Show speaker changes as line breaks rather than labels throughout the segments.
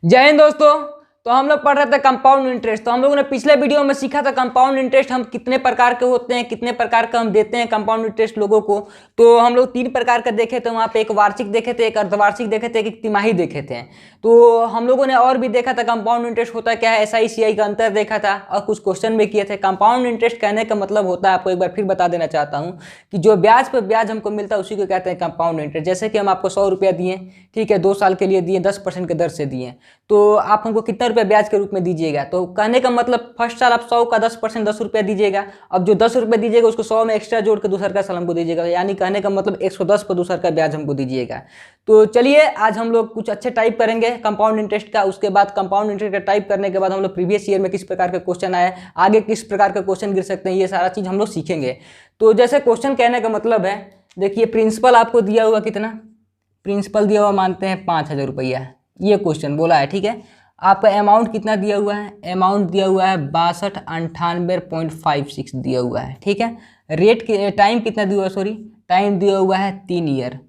जय हिंद दोस्तों। तो हम लोग पढ़ रहे थे कंपाउंड इंटरेस्ट। तो हम लोगों ने पिछले वीडियो में सीखा था कंपाउंड इंटरेस्ट हम कितने प्रकार के होते हैं, कितने प्रकार का हम देते हैं कंपाउंड इंटरेस्ट लोगों को। तो हम लोग 3 प्रकार का देखे थे वहाँ पे, एक वार्षिक देखे थे, एक अर्धवार्षिक देखे थे, एक तिमाही देखे थे। तो हम लोगों ने और भी देखा था कंपाउंड इंटरेस्ट होता क्या है, SI CI का अंतर देखा था और कुछ क्वेश्चन भी किए थे। कंपाउंड इंटरेस्ट कहने का मतलब होता है, आपको एक बार फिर बता देना चाहता हूँ कि जो ब्याज पर ब्याज हमको मिलता है उसी को कहते हैं कंपाउंड इंटरेस्ट। जैसे कि हम आपको 100 रुपया दिए, ठीक है, 2 साल के लिए दिए, 10% के दर से दिए, तो आप हमको कितना रुपया ब्याज के रूप में दीजिएगा। तो कहने का मतलब फर्स्ट साल आप 100 का 10% 10 रुपया दीजिएगा। अब जो 10 रुपये दीजिएगा उसको 100 में एक्स्ट्रा जोड़ के दूसर का साल हमको दीजिएगा, यानी कहने का मतलब 110 पर दूसर का ब्याज हमको दीजिएगा। तो चलिए आज हम लोग कुछ अच्छे टाइप करेंगे कंपाउंड इंटरेस्ट का। उसके बाद कंपाउंड इंटरेस्ट का टाइप करने के बाद हम लोग प्रीवियस ईयर में किस प्रकार का क्वेश्चन आया, आगे किस प्रकार का क्वेश्चन गिर सकते हैं, ये सारा चीज़ हम लोग सीखेंगे। तो जैसे क्वेश्चन कहने का मतलब है, देखिए प्रिंसिपल आपको दिया हुआ कितना, प्रिंसिपल दिया हुआ मानते हैं 5,000 रुपया, ये क्वेश्चन बोला है, ठीक है। आपका अमाउंट कितना दिया हुआ है, अमाउंट दिया हुआ है 6298.56 दिया हुआ है, ठीक है। रेट टाइम कितना दिया हुआ है, सॉरी टाइम दिया हुआ है 3 ईयर।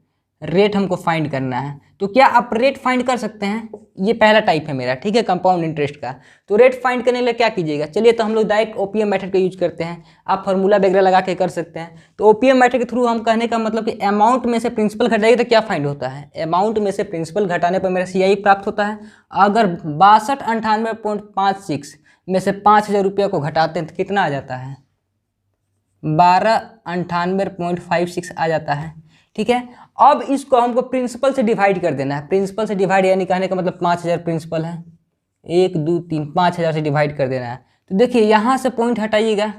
रेट हमको फाइंड करना है, तो क्या आप रेट फाइंड कर सकते हैं, ये पहला टाइप है मेरा, ठीक है, कंपाउंड इंटरेस्ट का। तो रेट फाइंड करने के लिए क्या कीजिएगा, चलिए तो हम लोग डायरेक्ट ओपीएम मेथड का यूज करते हैं। आप फार्मूला वगैरह लगा के कर सकते हैं। तो ओपीएम मेथड के थ्रू हम कहने का मतलब कि अमाउंट में से प्रिंसिपल घटाइए तो क्या फाइंड होता है, अमाउंट में से प्रिंसिपल घटाने पर मेरा CI प्राप्त होता है। अगर 6298.56 में से 5,000 रुपया को घटाते हैं तो कितना आ जाता है, 1298.56 आ जाता है, ठीक है। अब इसको हमको प्रिंसिपल से डिवाइड कर देना है। प्रिंसिपल से डिवाइड यानी कहने का मतलब 5,000 प्रिंसिपल है, 1 2 3 5,000 से डिवाइड कर देना है। तो देखिए यहाँ से पॉइंट हटाइएगा,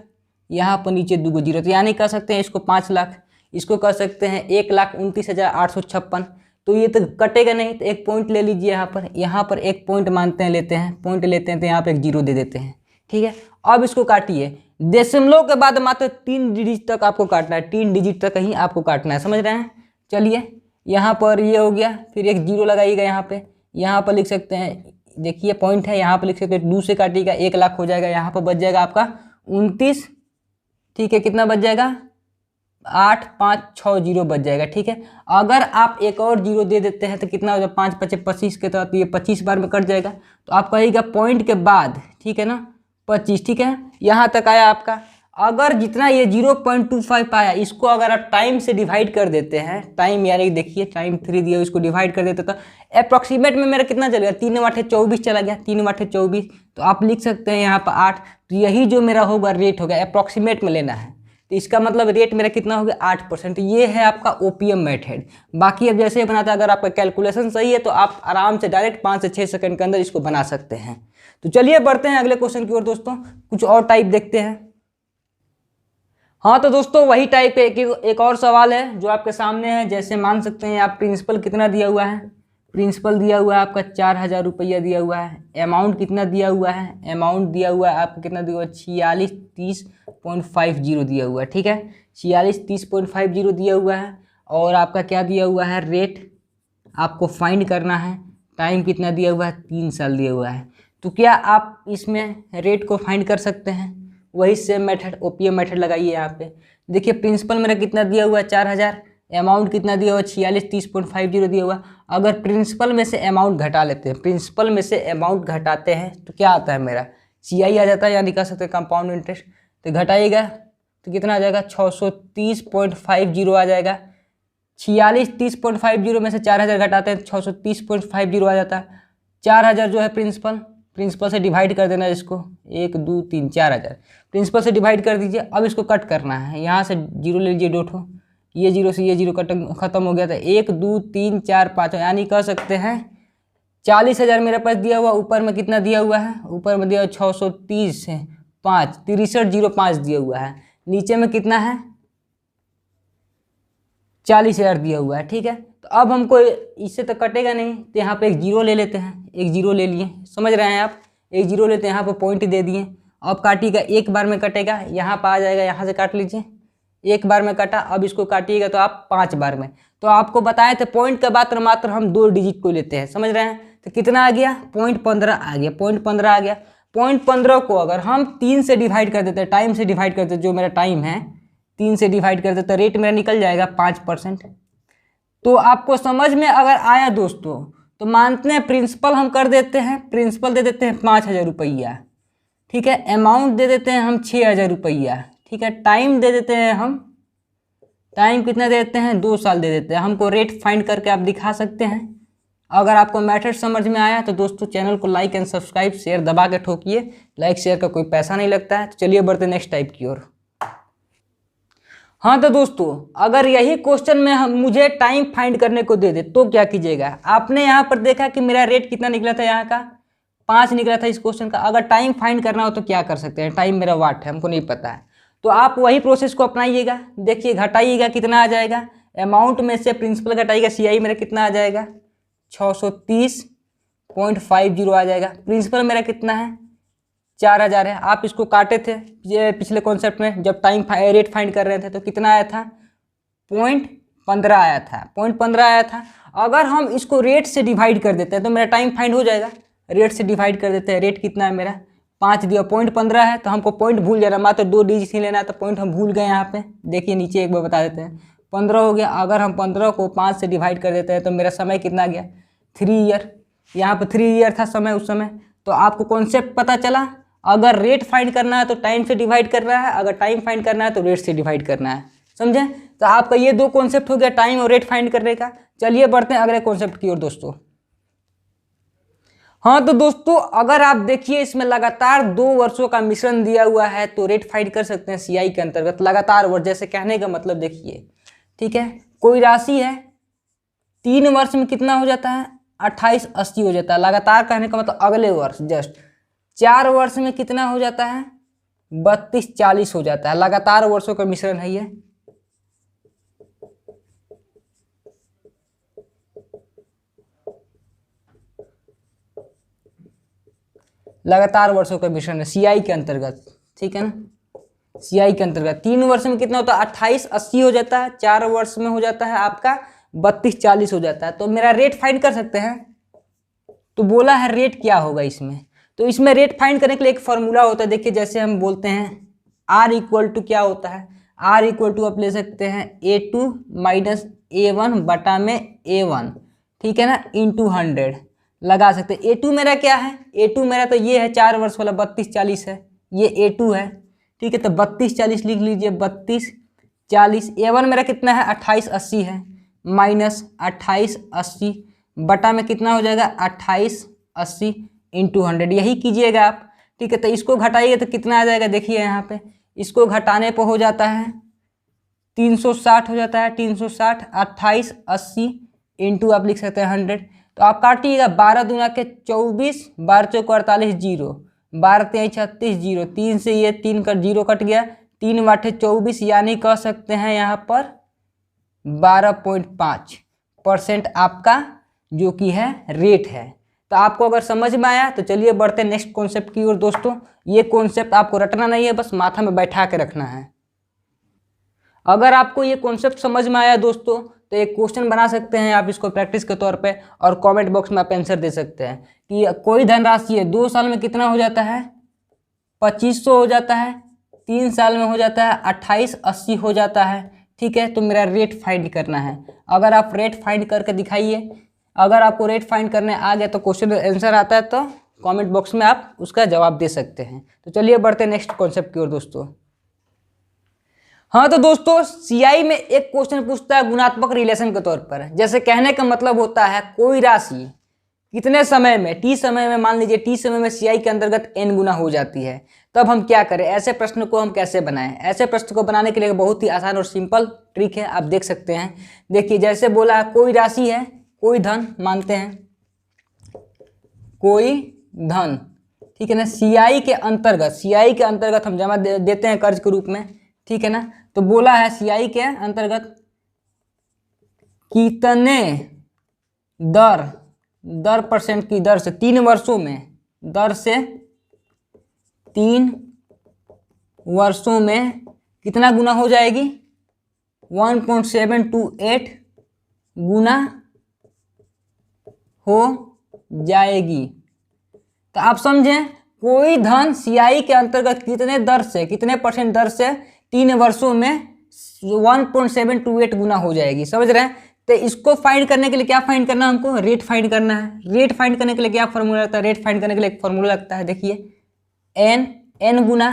यहाँ पर नीचे 2 जीरो, तो यानी कह सकते हैं इसको 5 लाख, इसको कह सकते हैं 1,29,856। तो ये तो कटेगा नहीं, तो एक पॉइंट ले लीजिए यहाँ पर एक पॉइंट मानते हैं, लेते हैं पॉइंट लेते हैं, तो यहाँ पर एक जीरो दे देते हैं, ठीक है। अब इसको काटिए, दशमलव के बाद मात्र 3 डिजिट तक आपको काटना है, 3 डिजिट तक ही आपको काटना है, समझ रहे हैं। चलिए यहाँ पर ये हो गया, फिर एक जीरो लगाइएगा यहाँ पर लिख सकते हैं, देखिए पॉइंट है, यहाँ पर लिख सकते हैं 2 से काटिएगा 1 लाख हो जाएगा, यहाँ पर बच जाएगा आपका 29, ठीक है, कितना बच जाएगा 8560 बच जाएगा, ठीक है। अगर आप एक और जीरो दे देते हैं तो कितना हो जाएगा, 5 5 25 के तहत ये 25 बार में कट जाएगा। तो आप कहिएगा पॉइंट के बाद, ठीक है ना, 25, ठीक है, यहाँ तक आया आपका। अगर जितना ये 0.25 आया, इसको अगर आप टाइम से डिवाइड कर देते हैं, टाइम यानी देखिए टाइम 3 दिया, इसको डिवाइड कर देते तो अप्रॉक्सीमेट में मेरा कितना चलेगा, 3 8 24 चला गया, 3 8 24। तो आप लिख सकते हैं यहाँ पर 8। तो यही जो मेरा होगा रेट होगा, अप्रॉक्सीमेट में लेना है, तो इसका मतलब रेट मेरा कितना होगा 8%। ये है आपका ओपीएम मेथड। बाकी अब जैसे बनाता है, अगर आपका कैलकुलेशन सही है तो आप आराम से डायरेक्ट 5 से 6 सेकंड के अंदर इसको बना सकते हैं। तो चलिए बढ़ते हैं अगले क्वेश्चन की ओर दोस्तों, कुछ और टाइप देखते हैं। हाँ तो दोस्तों वही टाइप है, एक और सवाल है जो आपके सामने है। जैसे मान सकते हैं आप प्रिंसिपल कितना दिया हुआ है, प्रिंसिपल दिया हुआ है आपका 4,000 रुपया दिया हुआ है। अमाउंट कितना दिया हुआ है, अमाउंट दिया हुआ है आपका कितना दिया हुआ है, 4630.50 दिया हुआ है, ठीक है, 4630.50 दिया हुआ है। और आपका क्या दिया हुआ है, रेट आपको फाइंड करना है। टाइम कितना दिया हुआ है, 3 साल दिया हुआ है। तो क्या आप इसमें रेट को फाइंड कर सकते हैं, वही सेम मेथड ओपीएम मेथड लगाइए यहाँ पे। देखिए प्रिंसिपल मेरा कितना दिया हुआ है 4,000, अमाउंट कितना दिया हुआ है 4630.50 दिया हुआ। अगर प्रिंसिपल में से अमाउंट घटा लेते हैं, प्रिंसिपल में से अमाउंट घटाते हैं तो क्या आता है मेरा, CI आ जाता है, यानी कह सकते हैं कंपाउंड इंटरेस्ट। तो घटाइएगा तो कितना आ जाएगा, 630.50 आ जाएगा। 4630.50 में से 4,000 घटाते हैं 630.50 आ जाता है। 4,000 जो है प्रिंसिपल से डिवाइड कर देना इसको, 1 2 3 4,000 प्रिंसिपल से डिवाइड कर दीजिए। अब इसको कट करना है, यहाँ से जीरो ले लीजिए, डोट हो, ये जीरो से ये जीरो कट खत्म हो गया था। 1 2 3 4 5, यानी कह सकते हैं 40,000 मेरे पास दिया हुआ, ऊपर में कितना दिया हुआ है, ऊपर में दिया हुआ 630.5 6305 दिया हुआ है, नीचे में कितना है 40,000 दिया हुआ है, ठीक है। तो अब हमको इससे तो कटेगा नहीं, तो यहाँ पे एक जीरो ले लेते हैं, एक जीरो ले लिए, समझ रहे हैं आप, एक जीरो लेते हैं, यहाँ पे पॉइंट दे दिए। अब काटिएगा, एक बार में कटेगा, यहाँ पर आ जाएगा, यहाँ से काट लीजिए, एक बार में कटा। अब इसको काटिएगा तो आप 5 बार में। तो आपको बताए थे पॉइंट के बाद मात्र हम 2 डिजिट को लेते हैं, समझ रहे हैं। तो कितना आ गया, 0.15 आ गया, 0.15 आ गया। 0.15 को अगर हम 3 से डिवाइड कर देते हैं, टाइम से डिवाइड करते हैं, जो मेरा टाइम है 3 से डिवाइड कर देते, रेट मेरा निकल जाएगा 5%। तो आपको समझ में अगर आया दोस्तों, तो मानते हैं प्रिंसिपल हम कर देते हैं, प्रिंसिपल दे देते हैं 5,000 रुपया, ठीक है। अमाउंट दे देते हैं हम 6,000 रुपया, ठीक है। टाइम दे देते हैं हम, टाइम कितना दे देते हैं 2 साल दे देते हैं। हमको रेट फाइंड करके आप दिखा सकते हैं। अगर आपको मैथड समझ में आया तो दोस्तों चैनल को लाइक एंड सब्सक्राइब शेयर दबा के ठोकिए। लाइक शेयर का कोई पैसा नहीं लगता है। तो चलिए बढ़ते नेक्स्ट टाइप की ओर। हाँ तो दोस्तों अगर यही क्वेश्चन में मुझे टाइम फाइंड करने को दे दे तो क्या कीजिएगा। आपने यहाँ पर देखा कि मेरा रेट कितना निकला था, यहाँ का 5 निकला था इस क्वेश्चन का। अगर टाइम फाइंड करना हो तो क्या कर सकते हैं, टाइम मेरा वाट है, हमको नहीं पता है, तो आप वही प्रोसेस को अपनाइएगा। देखिए घटाइएगा कितना आ जाएगा, अमाउंट में से प्रिंसिपल घटाइएगा, CI मेरा कितना आ जाएगा 630.50 आ जाएगा। प्रिंसिपल मेरा कितना है 4,000 है। आप इसको काटे थे ये पिछले कॉन्सेप्ट में जब टाइम रेट फाइंड कर रहे थे तो कितना आया था 0.15 आया था, 0.15 आया था। अगर हम इसको रेट से डिवाइड कर देते हैं तो मेरा टाइम फाइंड हो जाएगा। रेट से डिवाइड कर देते हैं, रेट कितना है मेरा 5 दिया, 0.15 है, तो हमको पॉइंट भूल जाना, मात्र 2 डिजिट ही लेना है, तो पॉइंट हम भूल गए यहाँ पे। देखिए नीचे एक बार बता देते हैं, 15 हो गया। अगर हम 15 को 5 से डिवाइड कर देते हैं तो मेरा समय कितना गया 3 ईयर। यहाँ पर 3 ईयर था समय उस समय। तो आपको कॉन्सेप्ट पता चला, अगर रेट फाइंड करना है तो टाइम से डिवाइड करना है, अगर टाइम फाइंड करना है तो रेट से डिवाइड करना है, समझे। तो आपका ये 2 कॉन्सेप्ट हो गया टाइम और रेट फाइंड करने का। चलिए बढ़ते हैं अगले कॉन्सेप्ट की ओर दोस्तों। हाँ तो दोस्तों अगर आप देखिए इसमें लगातार 2 वर्षों का मिश्रण दिया हुआ है तो रेट फाइंड कर सकते हैं CI के अंतर्गत। लगातार वर्ष, जैसे कहने का मतलब देखिए, ठीक है, कोई राशि है 3 वर्ष में कितना हो जाता है 2880 हो जाता है। लगातार कहने का मतलब अगले वर्ष जस्ट 4 वर्ष में कितना हो जाता है 3240 हो जाता है। लगातार वर्षों का मिश्रण है ये। लगातार वर्षों का मिश्रण है CI के अंतर्गत, ठीक है ना। CI के अंतर्गत 3 वर्ष में कितना होता है 2880 हो जाता है, 4 वर्ष में हो जाता है आपका 3240 हो जाता है। तो मेरा रेट फाइंड कर सकते हैं। तो बोला है रेट क्या होगा इसमें, तो इसमें रेट फाइंड करने के लिए एक फॉर्मूला होता है। देखिए जैसे हम बोलते हैं R इक्वल टू क्या होता है, R इक्वल टू आप ले सकते हैं A2 माइनस A1 बटा में A1, ठीक है ना, इंटू 100 लगा सकते हैं। A2 मेरा क्या है, A2 मेरा तो ये है 4 वर्ष वाला 3240 है, ये A2 है, ठीक है। तो 3240 लिख लीजिए, 3240। A1 मेरा कितना है 2880 है, माइनस 2880 बटा में कितना हो जाएगा 2880 इंटू 100, यही कीजिएगा आप, ठीक है। तो इसको घटाइए तो कितना आ जाएगा, देखिए यहाँ पे इसको घटाने पर हो जाता है 360 हो जाता है, 360 2880 इंटू आप लिख सकते हैं 100। तो आप काटिएगा 12 दूना के 24, 12 चौक 48 जीरो, 12 तेईस 36 जीरो, 3 से ये 3 का जीरो कट गया, 3 बाटे 24, यानी कह सकते हैं यहाँ पर 12.5% आपका जो कि है रेट है। तो आपको अगर समझ में आया तो चलिए बढ़ते हैं नेक्स्ट कॉन्सेप्ट की ओर दोस्तों। ये कॉन्सेप्ट आपको रटना नहीं है, बस माथा में बैठा के रखना है। अगर आपको ये कॉन्सेप्ट समझ में आया दोस्तों तो एक क्वेश्चन बना सकते हैं आप इसको प्रैक्टिस के तौर पे, और कमेंट बॉक्स में आप आंसर दे सकते हैं कि कोई धनराशि है 2 साल में कितना हो जाता है 2500 हो जाता है, 3 साल में हो जाता है 2880 हो जाता है, ठीक है। तो मेरा रेट फाइंड करना है। अगर आप रेट फाइंड करके दिखाइए, अगर आपको रेट फाइंड करने आ गया तो क्वेश्चन आंसर आता है तो कमेंट बॉक्स में आप उसका जवाब दे सकते हैं। तो चलिए बढ़ते हैं नेक्स्ट कॉन्सेप्ट की ओर दोस्तों। हाँ तो दोस्तों CI में एक क्वेश्चन पूछता है गुणात्मक रिलेशन के तौर पर। जैसे कहने का मतलब होता है कोई राशि कितने समय में, T समय में, मान लीजिए T समय में CI के अंतर्गत n गुना हो जाती है, तब हम क्या करें, ऐसे प्रश्न को हम कैसे बनाएं। ऐसे प्रश्न को बनाने के लिए बहुत ही आसान और सिंपल ट्रिक है, आप देख सकते हैं। देखिए जैसे बोला है कोई राशि है, कोई धन मानते हैं, कोई धन, ठीक है ना, CI के अंतर्गत हम जमा देते हैं कर्ज के रूप में, ठीक है ना। तो बोला है CI के अंतर्गत कितने दर % की दर से 3 वर्षों में, दर से 3 वर्षों में कितना गुना हो जाएगी 1.728 गुना हो जाएगी। तो आप समझें कोई धन CI के अंतर्गत कितने दर से, कितने % दर से 3 वर्षों में 1.728 गुना हो जाएगी। समझ रहे हैं तो इसको फाइंड करने के लिए क्या फाइंड करना है हमको, रेट फाइंड करना है। रेट फाइंड करने के लिए क्या फॉर्मूला लगता है, रेट फाइंड करने के लिए एक फॉर्मूला लगता है, देखिए एन गुना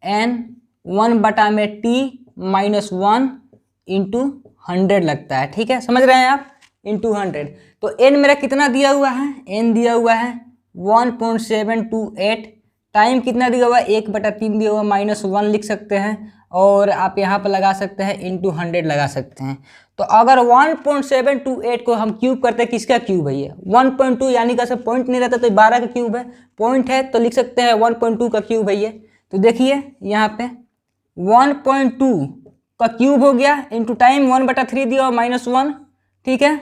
एन 1 में t-1 इंटू 100 लगता है, ठीक है, समझ रहे हैं आप, इंटू 100। तो एन मेरा कितना दिया हुआ है, एन दिया हुआ है 1.728, टाइम कितना दिया हुआ है 1/3 दिया हुआ, -1 लिख सकते हैं, और आप यहाँ पर लगा सकते हैं इंटू 100 लगा सकते हैं। तो अगर 1.728 को हम क्यूब करते हैं, किसका क्यूब है ये 1.2, यानी कि ऐसा पॉइंट नहीं रहता तो 12 का क्यूब है, पॉइंट है तो लिख सकते हैं 1.2 का क्यूब है ये। तो देखिए यहाँ पे 1.2 का क्यूब हो गया, इंटू टाइम 1/3 दिया हुआ -1, ठीक है,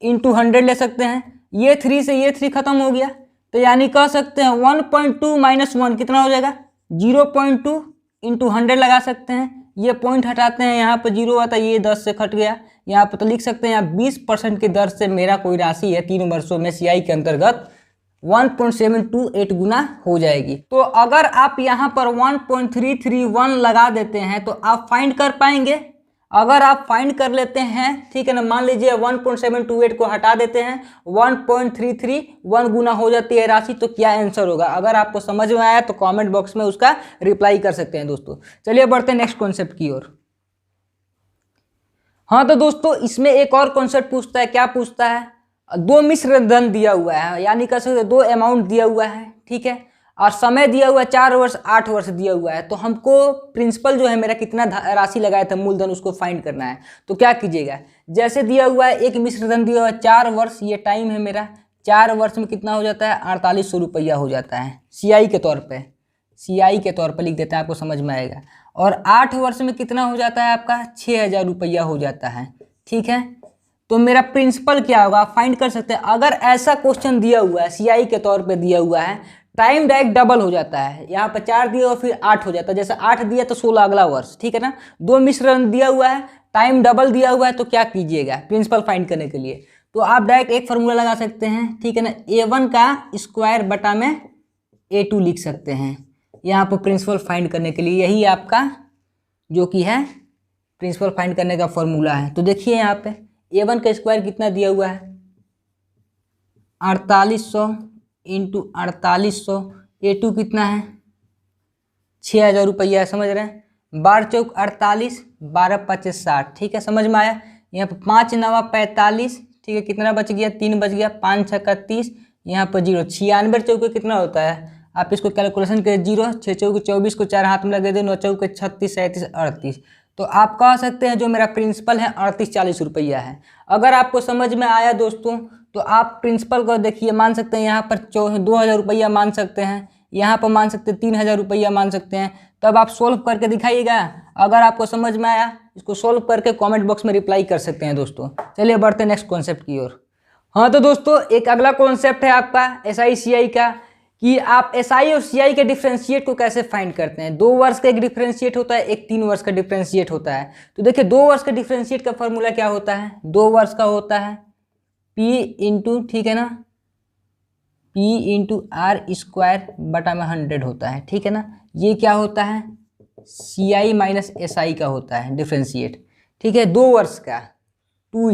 इंटू 100 ले सकते हैं, ये 3 से ये 3 खत्म हो गया, तो यानी कह सकते हैं 1.2 - 1 कितना हो जाएगा 0.2 इंटू 100 लगा सकते हैं। ये पॉइंट हटाते हैं, यहाँ पर 0 आता है, ये 10 से कट गया, यहाँ पर तो लिख सकते हैं यहाँ 20% की दर से मेरा कोई राशि है 3 वर्षों में सीआई के अंतर्गत 1.728 गुना हो जाएगी। तो अगर आप यहाँ पर 1.331 लगा देते हैं तो आप फाइंड कर पाएंगे। अगर आप फाइंड कर लेते हैं, ठीक है ना, मान लीजिए 1.728 को हटा देते हैं, 1.331 गुना हो जाती है राशि, तो क्या आंसर होगा। अगर आपको समझ में आया तो कमेंट बॉक्स में उसका रिप्लाई कर सकते हैं दोस्तों। चलिए बढ़ते हैं नेक्स्ट कॉन्सेप्ट की ओर। हाँ तो दोस्तों इसमें एक और कॉन्सेप्ट पूछता है, क्या पूछता है, 2 मिश्र धन दिया हुआ है, यानी कह सकते 2 अमाउंट दिया हुआ है, ठीक है, और समय दिया हुआ है 4 वर्ष 8 वर्ष दिया हुआ है। तो हमको प्रिंसिपल जो है मेरा कितना राशि लगाया था मूलधन, उसको फाइंड करना है। तो क्या कीजिएगा, जैसे दिया हुआ है एक मिश्र धन दिया हुआ है 4 वर्ष, ये टाइम है मेरा, 4 वर्ष में कितना हो जाता है 4800 रुपया हो जाता है सीआई के तौर पे, सीआई के तौर पर लिख देते हैं, आपको समझ में आएगा। और 8 वर्ष में कितना हो जाता है आपका 6000 रुपया हो जाता है, ठीक है। तो मेरा प्रिंसिपल क्या होगा फाइंड कर सकते हैं। अगर ऐसा क्वेश्चन दिया हुआ है सीआई के तौर पे दिया हुआ है, टाइम डायरेक्ट डबल हो जाता है, यहाँ पर 4 दिया हुआ फिर 8 हो जाता है, जैसे 8 दिया तो 16 अगला वर्ष, ठीक है ना। 2 मिश्रण दिया हुआ है, टाइम डबल दिया हुआ है, तो क्या कीजिएगा प्रिंसिपल फाइंड करने के लिए, तो आप डायरेक्ट एक फॉर्मूला लगा सकते हैं, ठीक है ना, A1 का स्क्वायर बटा में A2 लिख सकते हैं यहाँ पर प्रिंसिपल फाइंड करने के लिए। यही आपका जो कि है प्रिंसिपल फाइंड करने का फॉर्मूला है। तो देखिए यहाँ पे A1 का स्क्वायर कितना दिया हुआ है 4800 इंटू 4800, A2 कितना है 6000 रुपया, समझ रहे हैं, 12 चौक 48, 12 पचे 60, ठीक है, समझ में आया। यहाँ पर 5 नवा 45, ठीक है, कितना बच गया 3 बच गया, 5 छक्का 30, यहाँ पर 0, 96 चौके कितना होता है, आप इसको कैलकुलेशन करें, 0 6 चौके 24 को 4 हाथ में लगे दे, 9 चौके 36 37 38, तो आप कह सकते हैं जो मेरा प्रिंसिपल है 3840 रुपया है। अगर आपको समझ में आया दोस्तों तो आप प्रिंसिपल को देखिए, मान सकते हैं यहाँ पर 2000 रुपया मान सकते हैं, यहाँ पर मान सकते हैं 3000 रुपया मान सकते हैं। तब आप सोल्व करके दिखाइएगा, अगर आपको समझ में आया इसको सोल्व करके कमेंट बॉक्स में रिप्लाई कर सकते हैं दोस्तों। चलिए बढ़ते हैं नेक्स्ट कॉन्सेप्ट की ओर। हाँ तो दोस्तों एक अगला कॉन्सेप्ट है आपका एसआई सीआई का, कि आप एसआई और सीआई के डिफ्रेंशिएट को कैसे फाइंड करते हैं। 2 वर्ष का एक डिफ्रेंशिएट होता है, एक 3 वर्ष का डिफ्रेंशिएट होता है। तो देखिए 2 वर्ष का डिफ्रेंशिएट का फॉर्मूला क्या होता है, 2 वर्ष का होता है P इंटू, ठीक है ना, P इंटू आर स्क्वायर बटा में 100 होता है, ठीक है ना। ये क्या होता है CI माइनस SI का होता है डिफ्रेंशिएट, ठीक है, 2 वर्ष का 2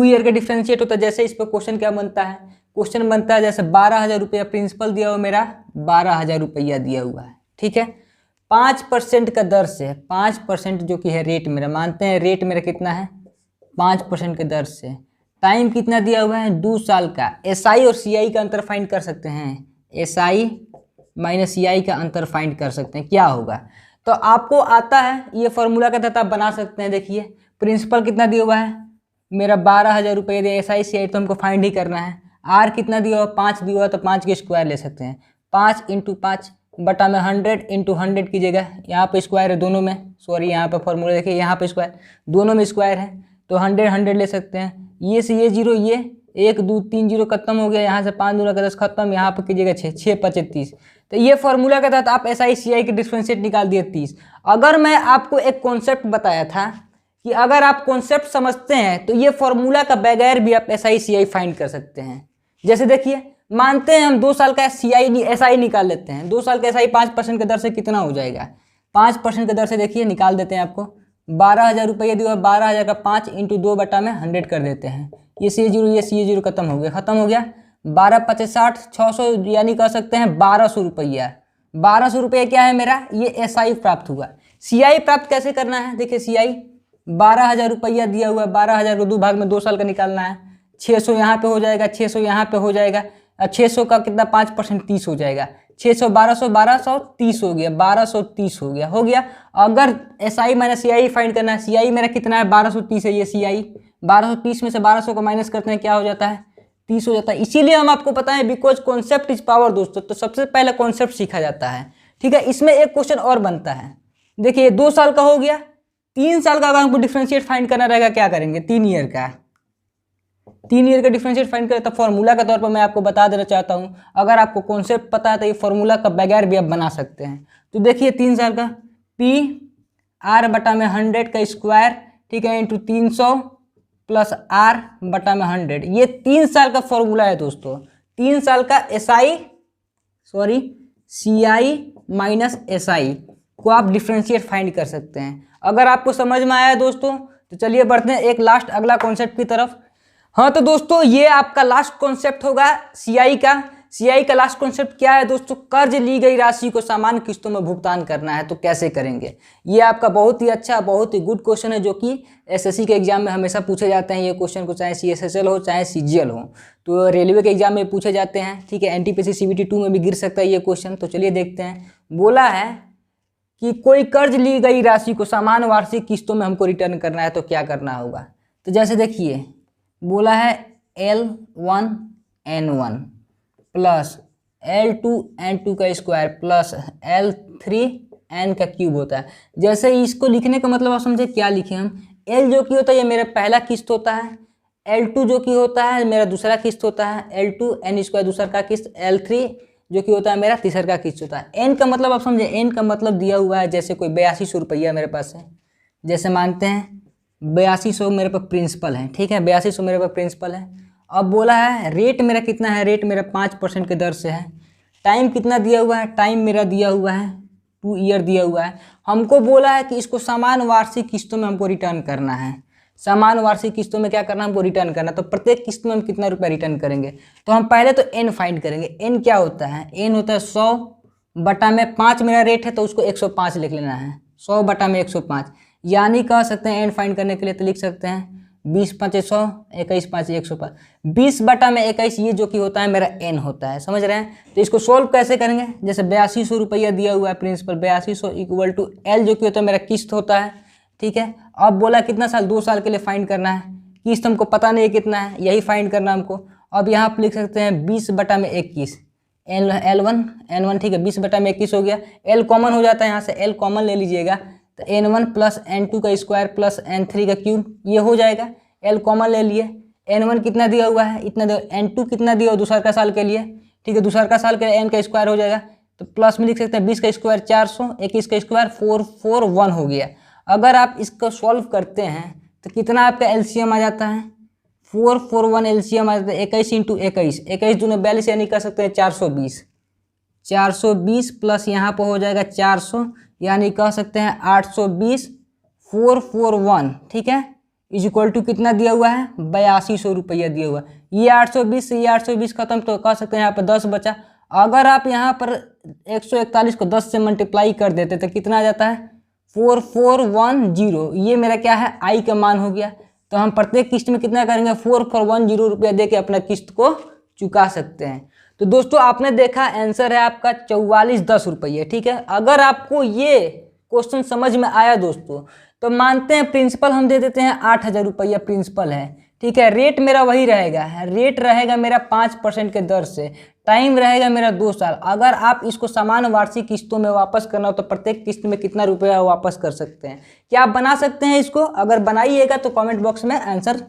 ईयर का डिफ्रेंशिएट होता है। जैसे इस पर क्वेश्चन क्या बनता है, क्वेश्चन बनता है जैसे 12000 रुपया प्रिंसिपल दिया हुआ, मेरा 12000 रुपया दिया हुआ है, ठीक है, 5% का दर से, 5% जो कि है रेट मेरा, मानते हैं रेट मेरा कितना है 5% के दर से, टाइम कितना दिया हुआ है 2 साल का। एसआई और सीआई का अंतर फाइंड कर सकते हैं, एसआई माइनस सीआई का अंतर फाइंड कर सकते हैं, क्या होगा। तो आपको आता है ये फॉर्मूला का तहत आप बना सकते हैं। देखिए प्रिंसिपल कितना दिया हुआ है मेरा 12000 रुपये दिया, एसआई सीआई तो हमको फाइंड ही करना है। आर कितना दिया हुआ 5 दिया हुआ, तो 5 के स्क्वायर ले सकते हैं, 5 इंटू 5 बटा में 100 इंटू 100 कीजिएगा, यहाँ पे स्क्वायर है दोनों में, सॉरी यहाँ पे फॉर्मूला देखिए यहाँ पे स्क्वायर, दोनों में स्क्वायर है, तो 100 ले सकते हैं। ये से ये 0, ये 1 2 3 0 खत्म हो गया, यहाँ से 5 दूना का 10 खत्म, यहाँ पे कीजिएगा 6 6 5 30। तो ये फॉर्मूला के तहत आप एसआई सीआई के डिफरेंशिएट निकाल दिए 30। अगर मैं आपको एक कॉन्सेप्ट बताया था कि अगर आप कॉन्सेप्ट समझते हैं तो ये फॉर्मूला का बगैर भी आप एसआई सीआई फाइंड कर सकते हैं। जैसे देखिए मानते हैं हम 2 साल का सीआई एसआई निकाल लेते हैं, 2 साल का एसआई 5% के दर से कितना हो जाएगा, 5% के दर से देखिए निकाल देते हैं आपको, 12,000 रुपया दिया हुआ, 12,000 का 5 इंटू 2/100 कर देते हैं। ये सी जीरो, ये सी जीरो खत्म हो गया, खत्म हो गया। 12 5 60, 600 यानी कह सकते हैं 1200 रुपया। 1200 रुपया क्या है मेरा, ये एसआई प्राप्त हुआ। सीआई प्राप्त कैसे करना है, देखिए सीआई 12,000 रुपया दिया हुआ है, 12,000 को 2 भाग में 2 साल का निकालना है। 600 यहाँ पे हो जाएगा, 600 यहाँ पे हो जाएगा, 600 का कितना 5% 30 हो जाएगा। 600 1200 1230 हो गया, 1230 हो गया। अगर एसआई माइनस सीआई फाइंड करना है, सीआई मेरा कितना है 1230 है, ये सीआई 1230 में से 1200 को माइनस करते हैं, क्या हो जाता है 30 हो जाता है। इसीलिए हम आपको पता है बिकॉज कॉन्सेप्ट इज पावर दोस्तों, तो सबसे पहले कॉन्सेप्ट सीखा जाता है। ठीक है, इसमें एक क्वेश्चन और बनता है, देखिए 2 साल का हो गया, 3 साल का अगर हमको डिफरेंशिएट फाइंड करना रहेगा, क्या करेंगे 3 ईयर का, 3 ईयर का डिफरेंशिएट फाइंड करें। तो फॉर्मूला के तौर पर मैं आपको बता देना चाहता हूँ, अगर आपको कॉन्सेप्ट पता है तो ये फॉर्मूला का बगैर भी आप बना सकते हैं। तो देखिए 3 साल का पी आर बटा में 100 का स्क्वायर, ठीक है, इंटू 300 प्लस आर बटा में 100, ये 3 साल का फॉर्मूला है दोस्तों। 3 साल का सीआई माइनस एसआई को आप डिफरेंशिएट फाइंड कर सकते हैं। अगर आपको समझ में आया दोस्तों तो चलिए बढ़ते हैं एक लास्ट अगला कॉन्सेप्ट की तरफ। हाँ तो दोस्तों ये आपका लास्ट कॉन्सेप्ट होगा सीआई का। सीआई का लास्ट कॉन्सेप्ट क्या है दोस्तों, कर्ज ली गई राशि को समान किस्तों में भुगतान करना है, तो कैसे करेंगे। ये आपका बहुत ही अच्छा, बहुत ही गुड क्वेश्चन है, जो कि एसएससी के एग्जाम में हमेशा पूछे जाते हैं ये क्वेश्चन को, चाहे सीएसएसएल हो चाहे सीजीएल हो, तो रेलवे के एग्जाम में पूछे जाते हैं। ठीक है, एनटीपीसी सीबीटी 2 में भी गिर सकता है ये क्वेश्चन। तो चलिए देखते हैं, बोला है कि कोई कर्ज ली गई राशि को समान वार्षिक किस्तों में हमको रिटर्न करना है, तो क्या करना होगा। तो जैसे देखिए बोला है L1N1 प्लस L2N2 का स्क्वायर प्लस L3N का क्यूब होता है। जैसे इसको लिखने का मतलब आप समझे क्या लिखे हम, L जो कि होता है ये मेरा पहला किस्त होता है, L2 जो कि होता है मेरा दूसरा किस्त होता है, L2N स्क्वायर दूसरा का किस्त, L3 जो कि होता है मेरा तीसरा का किस्त होता है। N का मतलब आप समझे, N का मतलब दिया हुआ है, जैसे कोई 8200 रुपया मेरे पास है, जैसे मानते हैं 8200 मेरे पास प्रिंसिपल है। ठीक है, 8200 मेरे पास प्रिंसिपल है। अब बोला है रेट मेरा कितना है, रेट मेरा 5% के दर से है। टाइम कितना दिया हुआ है, टाइम मेरा दिया हुआ है 2 ईयर दिया हुआ है। हमको बोला है कि इसको समान वार्षिक किस्तों में हमको रिटर्न करना है। समान वार्षिक किस्तों में क्या करना है, हमको रिटर्न करना। तो प्रत्येक किस्त में हम कितना रुपया रिटर्न करेंगे, तो हम पहले तो एन फाइंड करेंगे। एन क्या होता है, एन होता है 100 बटा में 5 मेरा रेट है, तो उसको 105 लिख लेना है, 100 बटा में 105। यानी कह सकते हैं एन फाइंड करने के लिए तो लिख सकते हैं 20 5 100, 21 5 105, 20 बटा में 21, ये जो कि होता है मेरा एन होता है, समझ रहे हैं। तो इसको सोल्व कैसे करेंगे, जैसे 8200 रुपया दिया हुआ है प्रिंसिपल, 8200 इक्वल टू एल जो कि होता है मेरा किस्त होता है। ठीक है, अब बोला कितना साल, 2 साल के लिए फाइंड करना है। किस्त हमको पता नहीं है कितना है, यही फाइंड करना हमको। अब यहाँ पर लिख सकते हैं 20 बटा में 21, L1N1, ठीक है, 20 बटा में 21 हो गया। एल कॉमन हो जाता है, यहाँ से एल कॉमन ले लीजिएगा, तो N1 प्लस N2 का स्क्वायर प्लस N3 का क्यूब, ये हो जाएगा। L कॉमन ले लिए, N1 कितना दिया हुआ है इतना दिया, N2 कितना दिया हुआ दूसरा का साल के लिए, ठीक है, दूसरा का साल के लिए N का स्क्वायर हो जाएगा, तो प्लस में लिख सकते हैं 20 का स्क्वायर 400, 21 का स्क्वायर 441 हो गया। अगर आप इसको सॉल्व करते हैं तो कितना आपका एलसीएम आ जाता है, 441 एलसीएम आ जाता है। 21 इंटू 21, 21 दूने 42, यानी कर सकते हैं 420, 420 प्लस यहाँ पर हो जाएगा 400, यानी कह सकते हैं 820, 441, ठीक है, इज इक्वल टू कितना दिया हुआ है 8200 रुपया दिया हुआ है। ये 820 से ये 820 खत्म, तो कह सकते हैं यहाँ पर 10 बचा। अगर आप यहाँ पर 141 को 10 से मल्टीप्लाई कर देते तो कितना आ जाता है 4410, ये मेरा क्या है आई का मान हो गया। तो हम प्रत्येक किस्त में कितना करेंगे 4410 रुपया दे के अपना किस्त को चुका सकते हैं। तो दोस्तों आपने देखा आंसर है आपका 4410 रुपये। ठीक है, अगर आपको ये क्वेश्चन समझ में आया दोस्तों, तो मानते हैं प्रिंसिपल हम दे देते हैं 8000 रुपया प्रिंसिपल है। ठीक है, रेट मेरा वही रहेगा, रेट रहेगा मेरा 5% के दर से, टाइम रहेगा मेरा 2 साल। अगर आप इसको समान वार्षिक किस्तों में वापस करना हो तो प्रत्येक किस्त में कितना रुपया वापस कर सकते हैं, क्या आप बना सकते हैं इसको? अगर बनाइएगा तो कमेंट बॉक्स में आंसर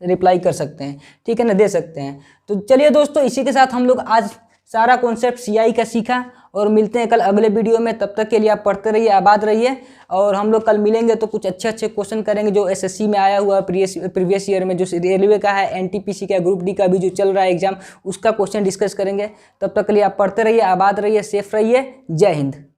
रिप्लाई कर सकते हैं, ठीक है ना, दे सकते हैं। तो चलिए दोस्तों, इसी के साथ हम लोग आज सारा कॉन्सेप्ट सीआई का सीखा, और मिलते हैं कल अगले वीडियो में। तब तक के लिए आप पढ़ते रहिए, आबाद रहिए, और हम लोग कल मिलेंगे तो कुछ अच्छे अच्छे क्वेश्चन करेंगे जो एसएससी में आया हुआ प्रीवियस ईयर में, जो रेलवे का है, एनटीपीसी का, ग्रुप डी का भी जो चल रहा है एग्जाम, उसका क्वेश्चन डिस्कस करेंगे। तब तक के लिए आप पढ़ते रहिए, आबाद रहिए, सेफ रहिए। जय हिंद।